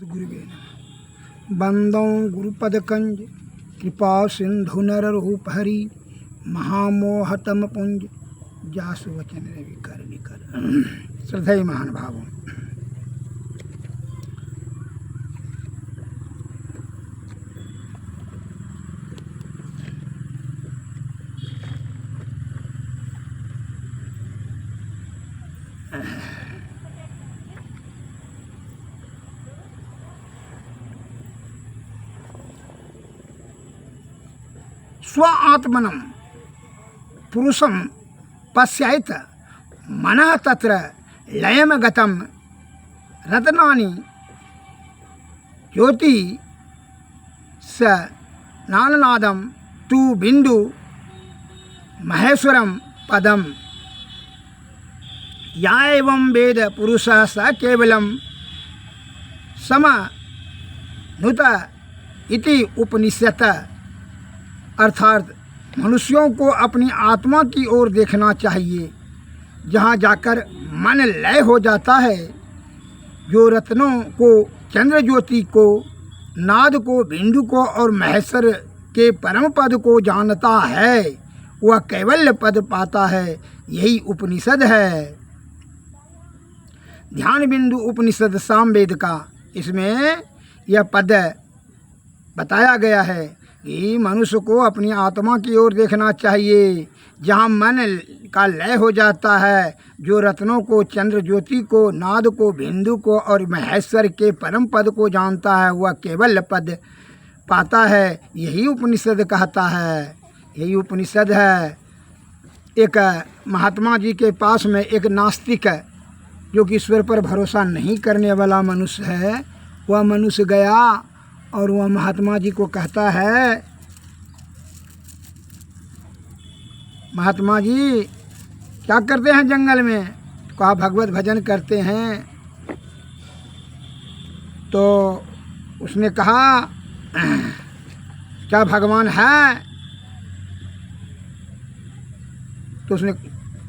गुरुवे नमः। बंदों गुरुपद कंज कृपा सिंधु नर रूप हरि महामोहतम पुंज जासु वचन रवि कर निकर। श्रद्धेय महान भावों, स्व आत्मनम पुरुषम पश्येत मनः तत्र लयम गतम रत्नानि ज्योति स नाननादम तु बिंदु महेश्वरम पदम या एवं वेद पुरुषः स केवलम समनुत इति उपनिषत्। अर्थात मनुष्यों को अपनी आत्मा की ओर देखना चाहिए, जहाँ जाकर मन लय हो जाता है। जो रत्नों को, चंद्र ज्योति को, नाद को, बिंदु को और महेश्वर के परम पद को जानता है, वह कैवल्य पद पाता है। यही उपनिषद है। ध्यान बिंदु उपनिषद सामवेद का, इसमें यह पद बताया गया है कि मनुष्य को अपनी आत्मा की ओर देखना चाहिए, जहाँ मन का लय हो जाता है। जो रत्नों को, चंद्र ज्योति को, नाद को, बिंदु को और महेश्वर के परम पद को जानता है, वह केवल पद पाता है। यही उपनिषद कहता है। यही उपनिषद है। एक महात्मा जी के पास में एक नास्तिक है, जो कि ईश्वर पर भरोसा नहीं करने वाला मनुष्य है। वह मनुष्य गया और वह महात्मा जी को कहता है, महात्मा जी क्या करते हैं जंगल में? तो कहा भगवत भजन करते हैं। तो उसने कहा क्या भगवान है? तो उसने,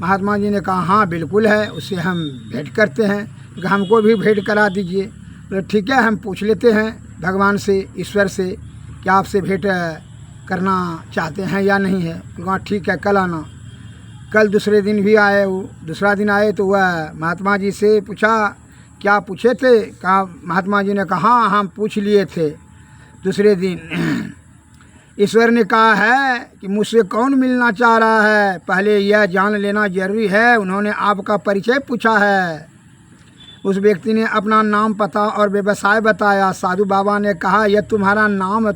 महात्मा जी ने कहा हाँ बिल्कुल है, उससे हम भेंट करते हैं, हमको भी भेंट करा दीजिए। तो ठीक है, हम पूछ लेते हैं भगवान से, ईश्वर से, क्या आपसे भेंट करना चाहते हैं या नहीं है। तो कहा ठीक है, कल आना। कल दूसरे दिन भी आए। वो दूसरा दिन आए तो वह महात्मा जी से पूछा, क्या पूछे थे? कहा, महात्मा जी ने कहा हाँ हम पूछ लिए थे दूसरे दिन। ईश्वर ने कहा है कि मुझसे कौन मिलना चाह रहा है, पहले यह जान लेना जरूरी है। उन्होंने आपका परिचय पूछा है। उस व्यक्ति ने अपना नाम, पता और व्यवसाय बताया। साधु बाबा ने कहा, यह तुम्हारा नाम,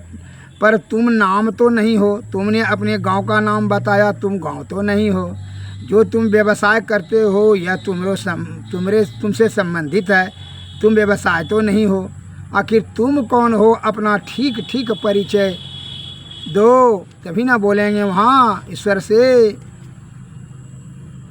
पर तुम नाम तो नहीं हो। तुमने अपने गांव का नाम बताया, तुम गांव तो नहीं हो। जो तुम व्यवसाय करते हो यह तुमसे संबंधित है, तुम व्यवसाय तो नहीं हो। आखिर तुम कौन हो? अपना ठीक ठीक परिचय दो, तभी ना बोलेंगे वहाँ ईश्वर से।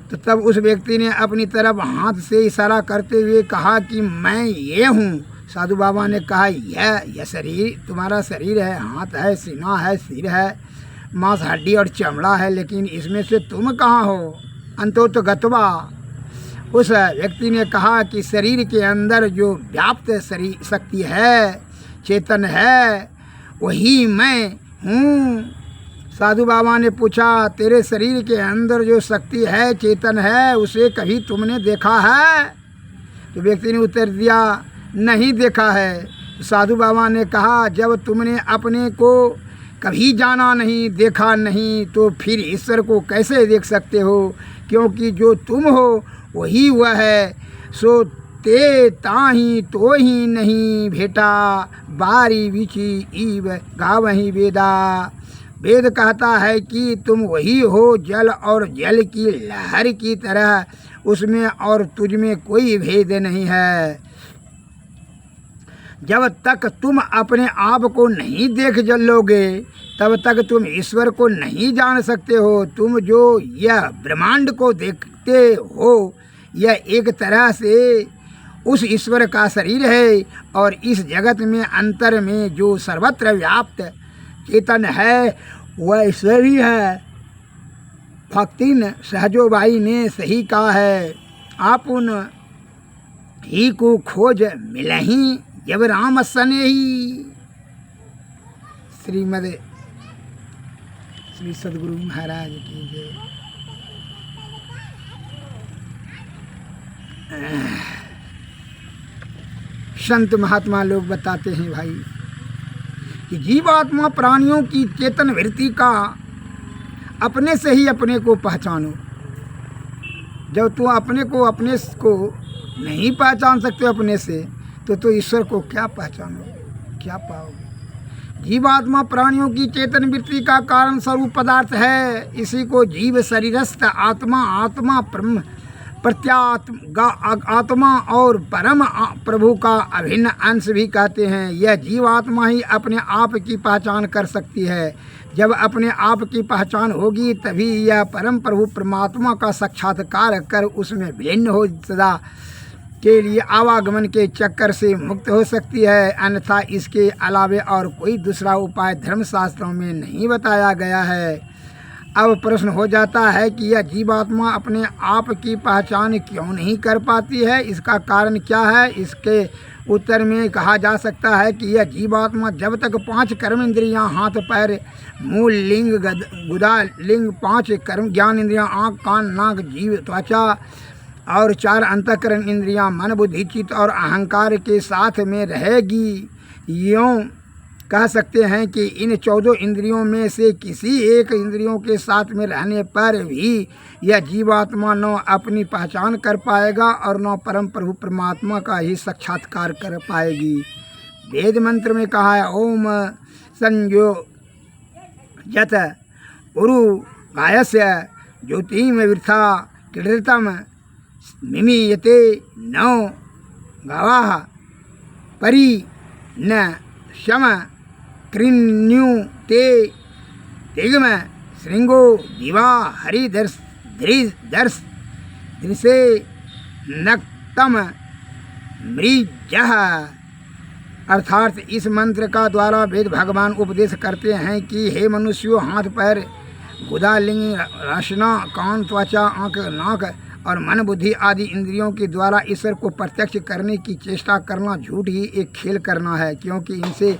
तो तब उस व्यक्ति ने अपनी तरफ हाथ से इशारा करते हुए कहा कि मैं ये हूँ। साधु बाबा ने कहा, यह शरीर तुम्हारा शरीर है, हाथ है, सीना है, सिर है, मांस, हड्डी और चमड़ा है, लेकिन इसमें से तुम कहाँ हो? अंतोत गत्वा। उस व्यक्ति ने कहा कि शरीर के अंदर जो व्याप्त शरीर शक्ति है, चेतन है, वही मैं हूँ। साधु बाबा ने पूछा, तेरे शरीर के अंदर जो शक्ति है, चेतन है, उसे कभी तुमने देखा है? तो व्यक्ति ने उत्तर दिया, नहीं देखा है। साधु बाबा ने कहा, जब तुमने अपने को कभी जाना नहीं, देखा नहीं, तो फिर ईश्वर को कैसे देख सकते हो? क्योंकि जो तुम हो वही वह है। सो ते ताही तो ही नहीं भेटा, बारी बिची ईव गावही वेदा। वेद कहता है कि तुम वही हो, जल और जल की लहर की तरह, उसमें और तुझ में कोई भेद नहीं है। जब तक तुम अपने आप को नहीं देख लोगे, तब तक तुम ईश्वर को नहीं जान सकते हो। तुम जो यह ब्रह्मांड को देखते हो, यह एक तरह से उस ईश्वर का शरीर है, और इस जगत में अंतर में जो सर्वत्र व्याप्त चेतन है, वह ईश्वर ही है। भक्तिन सहजोबाई ने सही कहा है, आप उन ही को खोज मिलही जब राम सने ही। श्रीमद श्री सद्गुरु महाराज की जय। संत महात्मा लोग बताते हैं भाई कि जीवात्मा प्राणियों की चेतन वृत्ति का अपने से ही अपने को पहचानो। जब तुम अपने को नहीं पहचान सकते अपने से, तो ईश्वर को क्या पहचानो, क्या पाओगे। जीवात्मा प्राणियों की चेतन वृत्ति का कारण स्वरूप पदार्थ है। इसी को जीव शरीरस्थ आत्मा, आत्मा ब्रह्म आत्मा और परम प्रभु का अभिन्न अंश भी कहते हैं। यह जीवात्मा ही अपने आप की पहचान कर सकती है। जब अपने आप की पहचान होगी तभी यह परम प्रभु परमात्मा का साक्षात्कार कर उसमें भिन्न हो सदा के लिए आवागमन के चक्कर से मुक्त हो सकती है। अन्यथा इसके अलावे और कोई दूसरा उपाय धर्मशास्त्रों में नहीं बताया गया है। अब प्रश्न हो जाता है कि यह जीवात्मा अपने आप की पहचान क्यों नहीं कर पाती है, इसका कारण क्या है। इसके उत्तर में कहा जा सकता है कि यह जीवात्मा जब तक 5 कर्म इंद्रियाँ हाथ पैर मूल लिंग गुदा लिंग 5 कर्म ज्ञान इंद्रियाँ आँख कान नाक जीव त्वचा और 4 अंतःकरण इंद्रियाँ मन बुद्धि चित्त और अहंकार के साथ में रहेगी। यूँ कह सकते हैं कि इन 14 इंद्रियों में से किसी एक इंद्रियों के साथ में रहने पर भी यह जीवात्मा न अपनी पहचान कर पाएगा और न परम प्रभु परमात्मा का ही साक्षात्कार कर पाएगी। वेद मंत्र में कहा है ओम संजो यत उरु गायस्य ज्योतिम वृथा क्रीडतम मिमीयते नौ गावाः परि न शम कृण्यु ते तिग्म श्रृंगो दिवा हरिदर्श दृश दृशे नक्तम मृजः। अर्थात इस मंत्र का द्वारा वेद भगवान उपदेश करते हैं कि हे मनुष्यों, हाथ पैर गुदा लिंग रसना कान त्वचा आँख नाक और मन बुद्धि आदि इंद्रियों के द्वारा ईश्वर को प्रत्यक्ष करने की चेष्टा करना झूठ ही एक खेल करना है, क्योंकि इनसे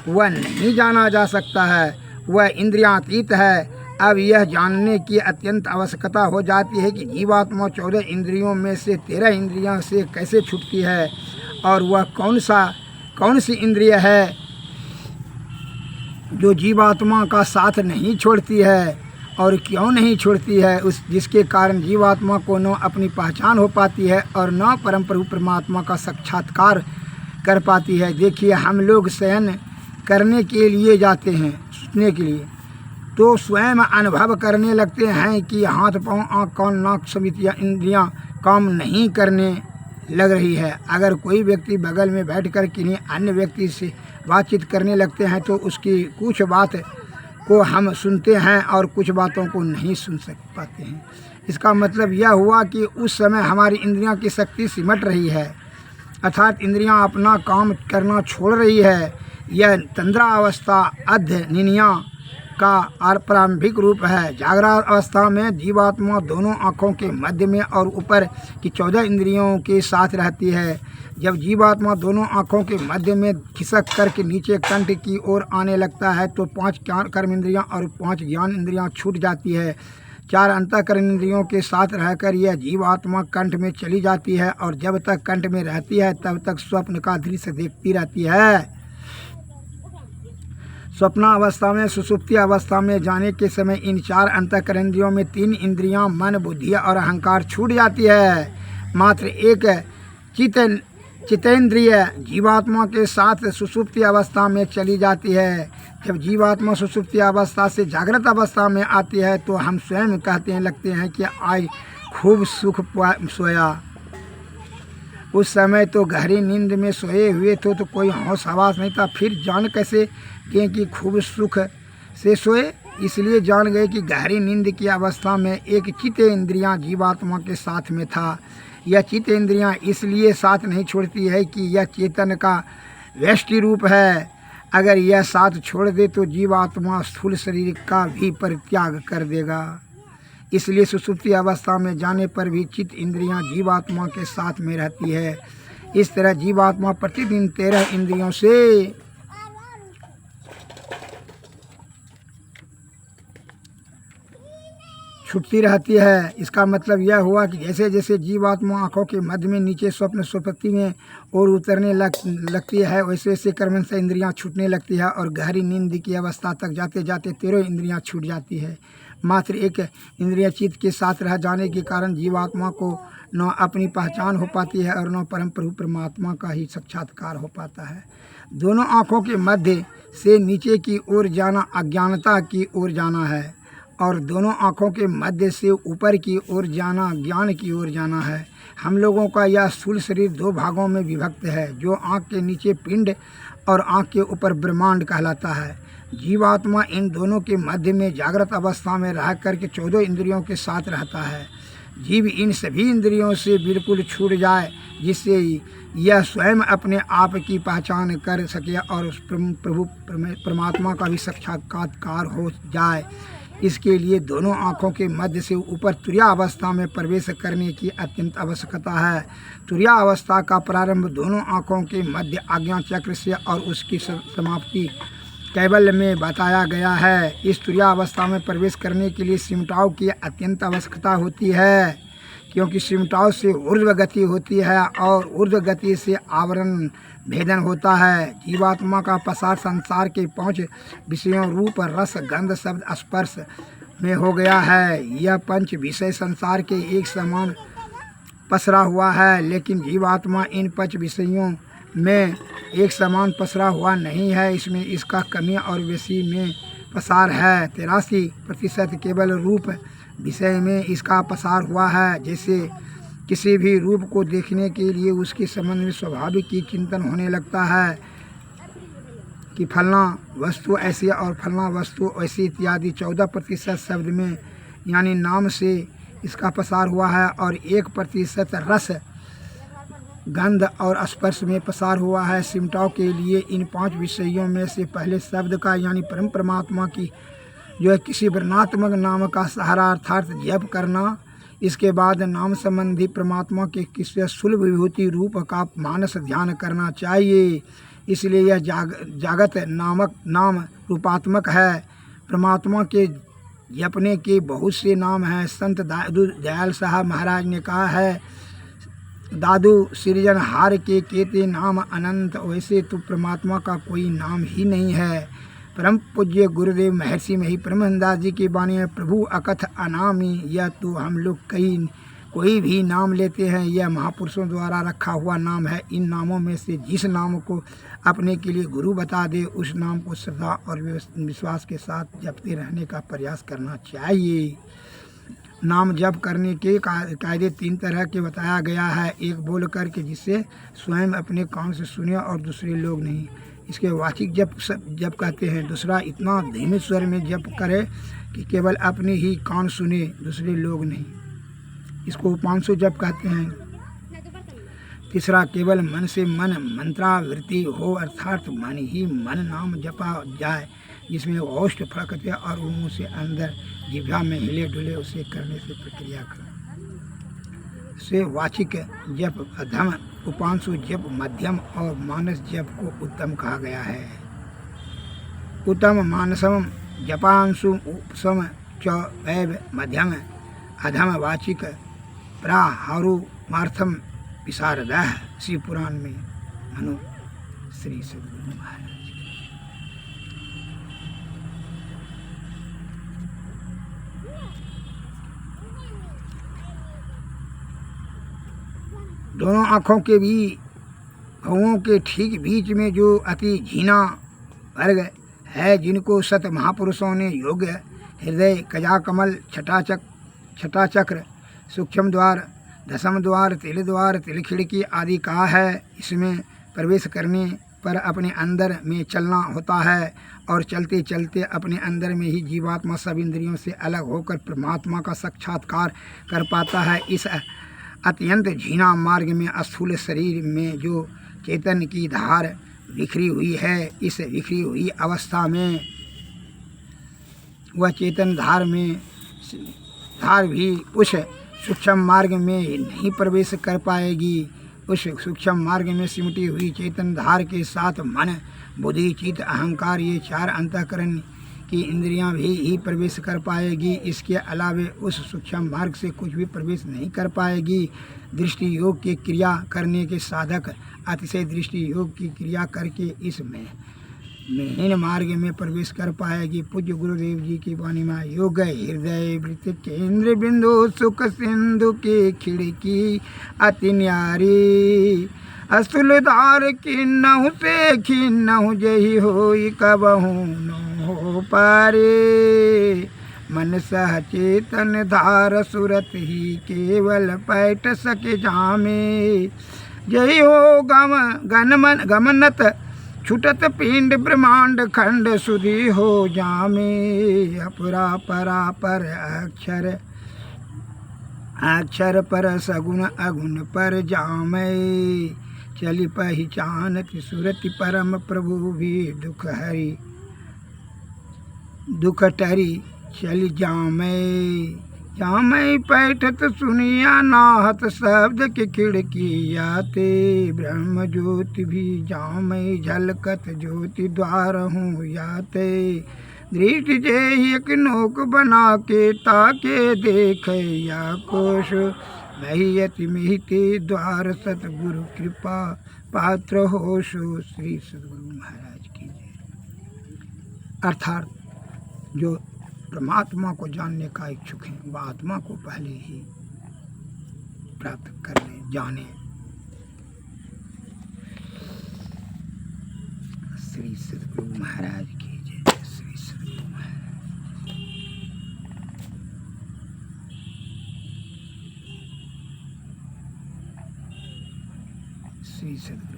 वह नहीं जाना जा सकता है, वह इंद्रियातीत है। अब यह जानने की अत्यंत आवश्यकता हो जाती है कि जीवात्मा 14 इंद्रियों में से 13 इंद्रियों से कैसे छूटती है और वह कौन सी इंद्रिय है जो जीवात्मा का साथ नहीं छोड़ती है और क्यों नहीं छोड़ती है, उस जिसके कारण जीवात्मा को न अपनी पहचान हो पाती है और न परम प्रभु परमात्मा का साक्षात्कार कर पाती है। देखिए, हम लोग शयन करने के लिए जाते हैं, सोचने के लिए, तो स्वयं अनुभव करने लगते हैं कि हाथ पाँव आँख कान नाक समेत इंद्रियाँ काम नहीं करने लग रही है। अगर कोई व्यक्ति बगल में बैठकर किन्हीं अन्य व्यक्ति से बातचीत करने लगते हैं तो उसकी कुछ बात को हम सुनते हैं और कुछ बातों को नहीं सुन पाते हैं। इसका मतलब यह हुआ कि उस समय हमारी इंद्रियां की शक्ति सिमट रही है, अर्थात इंद्रियां अपना काम करना छोड़ रही है। यह तंद्रा अवस्था अध निनिया का प्रारंभिक रूप है। जागृत अवस्था में जीवात्मा दोनों आँखों के मध्य में और ऊपर की 14 इंद्रियों के साथ रहती है। जब जीवात्मा दोनों आँखों के मध्य में खिसक करके नीचे कंठ की ओर आने लगता है तो 5 कर्म इंद्रियाँ और 5 ज्ञान इंद्रियाँ छूट जाती है। 4 अंतःकरण इंद्रियों के साथ रहकर यह जीवात्मा कंठ में चली जाती है और जब तक कंठ में रहती है तब तक स्वप्न का दृश्य देखती रहती है। स्वप्नावस्था में सुषुप्ति अवस्था में जाने के समय इन 4 अंतःकरण इंद्रियों में 3 इंद्रियां मन बुद्धि और अहंकार छूट जाती है। मात्र एक चित्तेंद्रिय जीवात्मा के साथ सुषुप्ति अवस्था में चली जाती है। जब जीवात्मा सुषुप्ति अवस्था से जागृत अवस्था में आती है तो हम स्वयं कहते लगते हैं कि आज खूब सुख सोया। उस समय तो गहरी नींद में सोए हुए थे तो कोई होश हवास नहीं था, फिर जान कैसे कि खूब सुख से सोए। इसलिए जान गए कि गहरी नींद की अवस्था में एक चित्त इंद्रियां जीवात्मा के साथ में था। यह चित्त इंद्रियां इसलिए साथ नहीं छोड़ती है कि यह चेतन का व्यष्टि रूप है। अगर यह साथ छोड़ दे तो जीवात्मा स्थूल शरीर का भी परित्याग कर देगा। इसलिए सुषुप्ति अवस्था में जाने पर भी चित्त इंद्रियां जीवात्मा के साथ में रहती है। इस तरह जीवात्मा प्रतिदिन 13 इंद्रियों से छूटती रहती है। इसका मतलब यह हुआ कि जैसे जैसे जीवात्मा आँखों के मध्य में नीचे स्वप्न सुषुप्ति में और उतरने लगती है, वैसे वैसे क्रमशः इंद्रियां छूटने लगती है और गहरी नींद की अवस्था तक जाते जाते 13 इंद्रियां छूट जाती है। मात्र एक इंद्रिय चित्त के साथ रह जाने के कारण जीवात्मा को न अपनी पहचान हो पाती है और न परम प्रभु परमात्मा का ही साक्षात्कार हो पाता है। दोनों आँखों के मध्य से नीचे की ओर जाना अज्ञानता की ओर जाना है और दोनों आँखों के मध्य से ऊपर की ओर जाना ज्ञान की ओर जाना है। हम लोगों का यह स्थूल शरीर 2 भागों में विभक्त है, जो आँख के नीचे पिंड और आँख के ऊपर ब्रह्मांड कहलाता है। जीवात्मा इन दोनों के मध्य में जागृत अवस्था में रह करके 14 इंद्रियों के साथ रहता है। जीव इन सभी इंद्रियों से बिल्कुल छूट जाए जिससे यह स्वयं अपने आप की पहचान कर सके और उस प्रभु परमात्मा का भी साक्षात्कार हो जाए। इसके लिए दोनों आँखों के मध्य से ऊपर तुरिया अवस्था में प्रवेश करने की अत्यंत आवश्यकता है। तुरिया अवस्था का प्रारंभ दोनों आँखों के मध्य आज्ञा चक्र से और उसकी समाप्ति कैवल्य में बताया गया है। इस तुरिया अवस्था में प्रवेश करने के लिए सिमटाव की अत्यंत आवश्यकता होती है, क्योंकि सिमटाव से ऊर्ध्व गति होती है और ऊर्ध्व गति से आवरण भेदन होता है। जीवात्मा का पसार संसार के 5 विषयों रूप रस गंध शब्द स्पर्श में हो गया है। यह 5 विषय संसार के एक समान पसरा हुआ है, लेकिन जीवात्मा इन 5 विषयों में एक समान पसरा हुआ नहीं है। इसमें इसका कमी और बेसी में पसार है। 83% केवल रूप विषय में इसका पसार हुआ है। जैसे किसी भी रूप को देखने के लिए उसके संबंध में स्वाभाविक ही चिंतन होने लगता है कि फलना वस्तु ऐसी और फलना वस्तु ऐसी इत्यादि। 14% शब्द में यानी नाम से इसका पसार हुआ है और 1% रस गंध और स्पर्श में पसार हुआ है। सिमटाव के लिए इन 5 विषयों में से पहले शब्द का यानी परम परमात्मा की जो है किसी वर्णात्मक नाम का सहारा अर्थात जप करना। इसके बाद नाम संबंधी परमात्मा के किसी सुलभ विभूति रूप का मानस ध्यान करना चाहिए। इसलिए यह जागत नामक नाम रूपात्मक है। परमात्मा के जपने के बहुत से नाम हैं। संत दादू दयाल साहब महाराज ने कहा है, दादू सृजनहार के केते नाम अनंत, वैसे तो परमात्मा का कोई नाम ही नहीं है। परम पूज्य गुरुदेव महर्षि मही परमहंसदास जी की वाणी है, प्रभु अकथ अनामी। यह तो हम लोग कोई भी नाम लेते हैं, यह महापुरुषों द्वारा रखा हुआ नाम है। इन नामों में से जिस नाम को अपने के लिए गुरु बता दे, उस नाम को श्रद्धा और विश्वास के साथ जपते रहने का प्रयास करना चाहिए। नाम जप करने के कायदे 3 तरह के बताया गया है। एक बोल कर के जिससे स्वयं अपने कान से सुने और दूसरे लोग नहीं, इसके वाचिक जप कहते हैं। दूसरा इतना धीमे स्वर में जप करे कि केवल अपने ही कान सुने, दूसरे लोग नहीं, इसको उपांशु जप कहते हैं। तीसरा केवल मन से मन मंत्रावृत्ति हो, अर्थात मन ही मन नाम जपा जाए, जिसमें औष्ठ फड़कते और मुँह से अंदर जिह्वा में हिले डुले, उसे करने से प्रक्रिया कर से वाचिक जप अधम, उपांशु जप मध्यम और मानस जप को उत्तम कहा गया है। उत्तम मानसम जपांशु उपसम च वैव मध्यम अधम वाचिक प्राहारुमार्थम विशारदः। शिव पुराण में मनु श्री सद्गुरु महाराज। दोनों आँखों के भी भवों के ठीक बीच में जो अति झीना वर्ग है, जिनको सत महापुरुषों ने योग्य हृदय कजा कमल छठा चक्र सूक्ष्म द्वार दशम द्वार तिल खिड़की आदि कहा है, इसमें प्रवेश करने पर अपने अंदर में चलना होता है और चलते चलते अपने अंदर में ही जीवात्मा सब इंद्रियों से अलग होकर परमात्मा का साक्षात्कार कर पाता है। इस अत्यंत झीना मार्ग में स्थूल शरीर में जो चेतन की धार बिखरी हुई है, इस बिखरी हुई अवस्था में वह चेतन धार भी उस सूक्ष्म मार्ग में नहीं प्रवेश कर पाएगी। उस सूक्ष्म मार्ग में सिमटी हुई चेतन धार के साथ मन, बुद्धि, चित्त, अहंकार, ये चार अंतःकरण की इंद्रियां भी ही प्रवेश कर पाएगी। इसके अलावे उस सूक्ष्म मार्ग से कुछ भी प्रवेश नहीं कर पाएगी। दृष्टि योग की क्रिया करने के साधक अतिशय दृष्टि योग की क्रिया करके इसमें हीन मार्ग में प्रवेश कर पाएगी। पूज्य गुरुदेव जी की वाणी में योग हृदय वृत्त केंद्र बिंदु सुख सिंधु की खिड़की अति न्यारी असुलधार किन्नहु से खिन्नहु जही होई कबहू न हो पारे। मन सह चेतन धार सुरत ही केवल पैठ सके जामे। जही हो गमनत छुटत पिंड ब्रह्मांड खंड सुधी हो जामे। अपरा परा पर अक्षर पर सगुण अगुण पर जामे। चली पहचानत सुरति परम प्रभु भी दुख टरी चल जामे। जामे पैठत सुनिया नाहत शब्द के खिड़की आते। ब्रह्म ज्योति भी जामे झलकत ज्योति द्वार हूँ याते। दृष्टि जे एक नोक बना के ताके देखे या कोश। महियति मिहिते द्वार सतगुरु कृपा पात्र होशो। श्री सद्गुरु महाराज की जय। अर्थात जो परमात्मा को जानने का इच्छुक हैं वह आत्मा को पहले ही प्राप्त कर ले जाने। श्री सद्गुरु महाराज की जय। श्री सद्गुरु महाराज। श्री सद्गुरु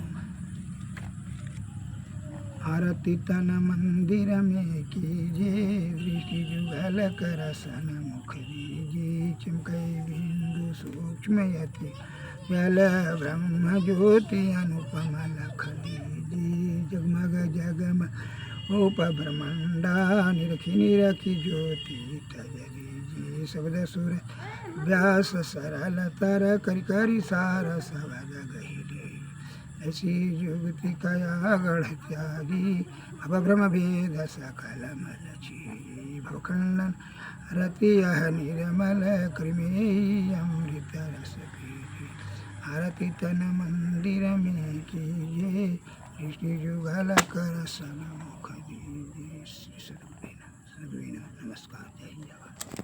आरती तन मंदिर में कीजिए। दृष्टि जुगल करसन मुख दीजिए। चमके बिंदु सूक्ष्म यति जल ब्रह्म ज्योति अनुपम लख दीजिए। जगमग जगम उप ब्रह्मंडा निरखी निरखी ज्योति तज दीजिए। शब्द सुर व्यास सरल तर करि करि सार शब्द गही ऐसी जुगति कया गढ़ त्यागी। भव ब्रह्म भेद सकल मलची। भवखंडन रति यह निर्मल कृमेय अमृत रस पीजिए। आरती तन मंदिर में कीजिए। दृष्टि जुगल कर सन मुख दीजिए। सद्गुरु नमस्कार। जय जय।